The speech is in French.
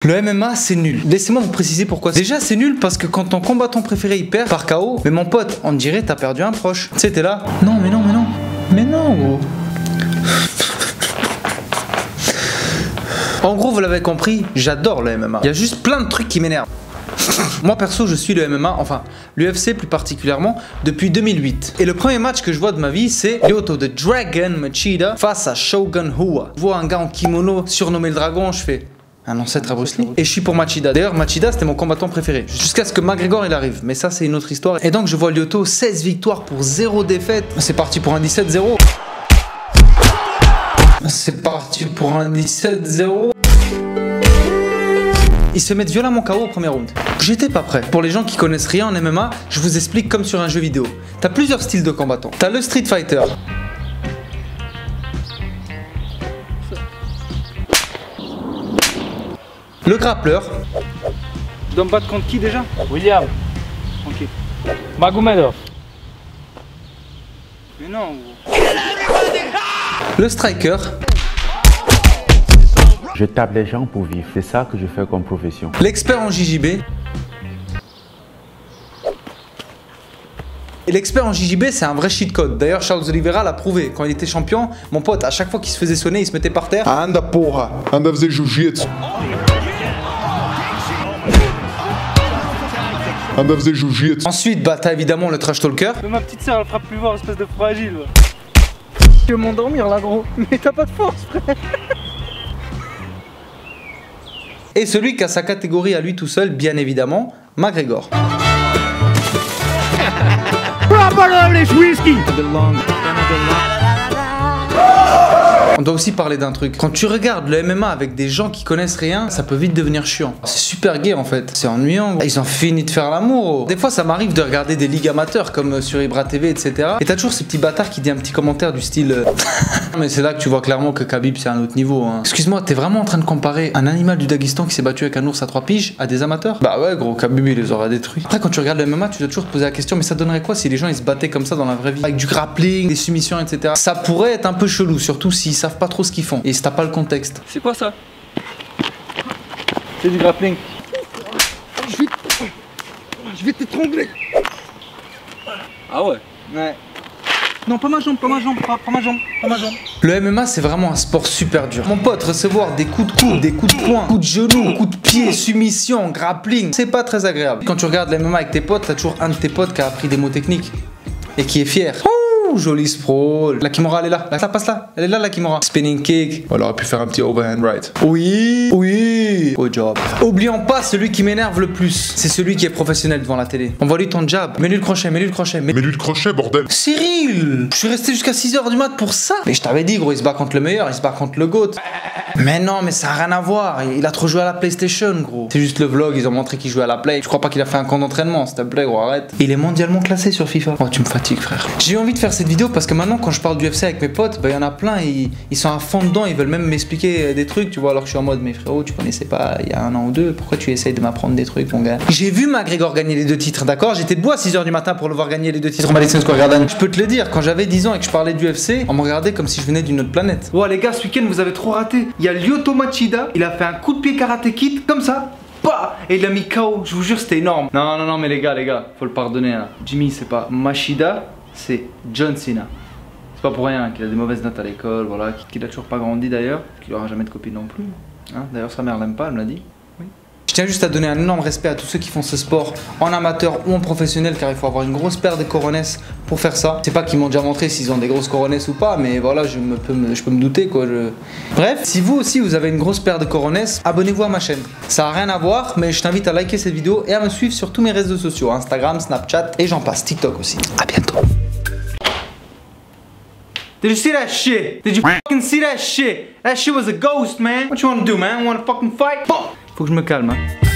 Le MMA c'est nul. Laissez-moi vous préciser pourquoi. Déjà c'est nul parce que quand ton combattant préféré il perd par KO, mais mon pote, on dirait t'as perdu un proche. Tu sais t'es là. Non mais non mais non. Mais non gros. En gros vous l'avez compris, j'adore le MMA. Il y a juste plein de trucs qui m'énervent. Moi perso je suis le MMA, enfin l'UFC plus particulièrement, depuis 2008. Et le premier match que je vois de ma vie c'est Lyoto the Dragon Machida face à Shogun Rua. Je vois un gars en kimono surnommé le dragon, je fais un ancêtre à Bruce Lee. Et je suis pour Machida. D'ailleurs Machida c'était mon combattant préféré. Jusqu'à ce que McGregor il arrive. Mais ça c'est une autre histoire. Et donc je vois Lyoto 16 victoires pour 0 défaite. C'est parti pour un 17-0. C'est parti pour un 17-0. Ils se mettent violemment KO au premier round. J'étais pas prêt. Pour les gens qui connaissent rien en MMA, je vous explique comme sur un jeu vidéo. T'as plusieurs styles de combattants. T'as le Street Fighter. Le grappleur. Tu dois me battre contre qui déjà? William. Ok. Magomedov. Mais non. Le striker. Je tape les gens pour vivre, c'est ça que je fais comme profession. L'expert en JJB. Et l'expert en JJB, c'est un vrai cheat code. D'ailleurs, Charles Oliveira l'a prouvé. Quand il était champion, mon pote, à chaque fois qu'il se faisait sonner, il se mettait par terre. Anda porra, anda fazer jiu-jitsu. Anda fazer jiu-jitsu. Ensuite, bah, t'as évidemment le trash talker. Mais ma petite sœur elle fera plus voir, espèce de fragile. Tu veux m'endormir là gros. Mais t'as pas de force frère. Et celui qui a sa catégorie à lui tout seul, bien évidemment, McGregor. On doit aussi parler d'un truc. Quand tu regardes le MMA avec des gens qui connaissent rien, ça peut vite devenir chiant. C'est super gay en fait. C'est ennuyant. Ils ont fini de faire l'amour. Des fois, ça m'arrive de regarder des ligues amateurs comme sur Ibra TV, etc. Et t'as toujours ces petits bâtards qui disent un petit commentaire du style. Mais c'est là que tu vois clairement que Khabib c'est un autre niveau. Hein. Excuse-moi, t'es vraiment en train de comparer un animal du Daghestan qui s'est battu avec un ours à 3 piges à des amateurs? Bah ouais, gros, Khabib il les aura détruits. Après, quand tu regardes le MMA, tu dois toujours te poser la question, mais ça donnerait quoi si les gens ils se battaient comme ça dans la vraie vie? Avec du grappling, des soumissions, etc. Ça pourrait être un peu chelou, surtout s'ils savent pas trop ce qu'ils font et si t'as pas le contexte. C'est quoi ça? C'est du grappling. Je vais t'étrangler. Ah ouais? Ouais. Non, pas ma jambe, pas ma jambe, pas ma jambe, pas ma jambe. Le MMA c'est vraiment un sport super dur. Mon pote, recevoir des coups de coude, des coups de poing, coups de genoux, coups de pied, soumission, grappling, c'est pas très agréable. Quand tu regardes le MMA avec tes potes, t'as toujours un de tes potes qui a appris des mots techniques et qui est fier. Joli sprawl. La Kimura elle est là. Ça passe là. Elle est là la Kimura. Spinning kick. On aurait pu faire un petit overhand right. Oui. Oui. Au job. Oublions pas celui qui m'énerve le plus. C'est celui qui est professionnel devant la télé. Envoie-lui ton jab. Mets-lui le crochet. Mets-lui le crochet. Mais lui de crochet, bordel. Cyril, je suis resté jusqu'à 6h du mat pour ça. Mais je t'avais dit gros, il se bat contre le meilleur, il se bat contre le GOAT. Mais non, mais ça a rien à voir. Il a trop joué à la PlayStation, gros. C'est juste le vlog, ils ont montré qu'il jouait à la Play. Je crois pas qu'il a fait un camp d'entraînement, s'il te plaît, gros, arrête. Il est mondialement classé sur FIFA. Oh, tu me fatigues, frère. J'ai eu envie de faire cette vidéo parce que maintenant, quand je parle du UFC avec mes potes, bah, y en a plein, ils sont à fond dedans, ils veulent même m'expliquer des trucs, tu vois, alors que je suis en mode, mais frérot, tu connaissais pas il y a 1 an ou 2, pourquoi tu essayes de m'apprendre des trucs, mon gars? J'ai vu McGregor gagner les 2 titres, d'accord? J'étais debout à 6h du matin pour le voir gagner les 2 titres au Madison Square Garden. Je peux te le dire, quand j'avais 10 ans et que je parlais du UFC, on me regardait comme si je venais d'une autre planète. Ouais les gars, ce week-end vous avez trop raté. Il y a Lyoto Machida, il a fait un coup de pied karaté kid comme ça. Bah, et il a mis KO, je vous jure c'était énorme. Non mais les gars, faut le pardonner hein. Jimmy c'est pas Machida, c'est John Cena. C'est pas pour rien qu'il a des mauvaises notes à l'école, voilà, qu'il a toujours pas grandi d'ailleurs, qu'il aura jamais de copine non plus. Hein, d'ailleurs sa mère l'aime pas, elle me l'a dit. Oui. Je tiens juste à donner un énorme respect à tous ceux qui font ce sport en amateur ou en professionnel, car il faut avoir une grosse paire de coronesses pour faire ça. C'est pas qu'ils m'ont déjà montré s'ils ont des grosses coronesses ou pas, mais voilà, je peux me douter quoi. Bref, si vous aussi vous avez une grosse paire de coronesses, abonnez-vous à ma chaîne. Ça a rien à voir, mais je t'invite à liker cette vidéo et à me suivre sur tous mes réseaux sociaux, Instagram, Snapchat et j'en passe, TikTok aussi. À bientôt. Did you see that shit? Did you fucking see that shit? That shit was a ghost, man. What you wanna do, man? Wanna fucking fight? Faut que je me calme, hein.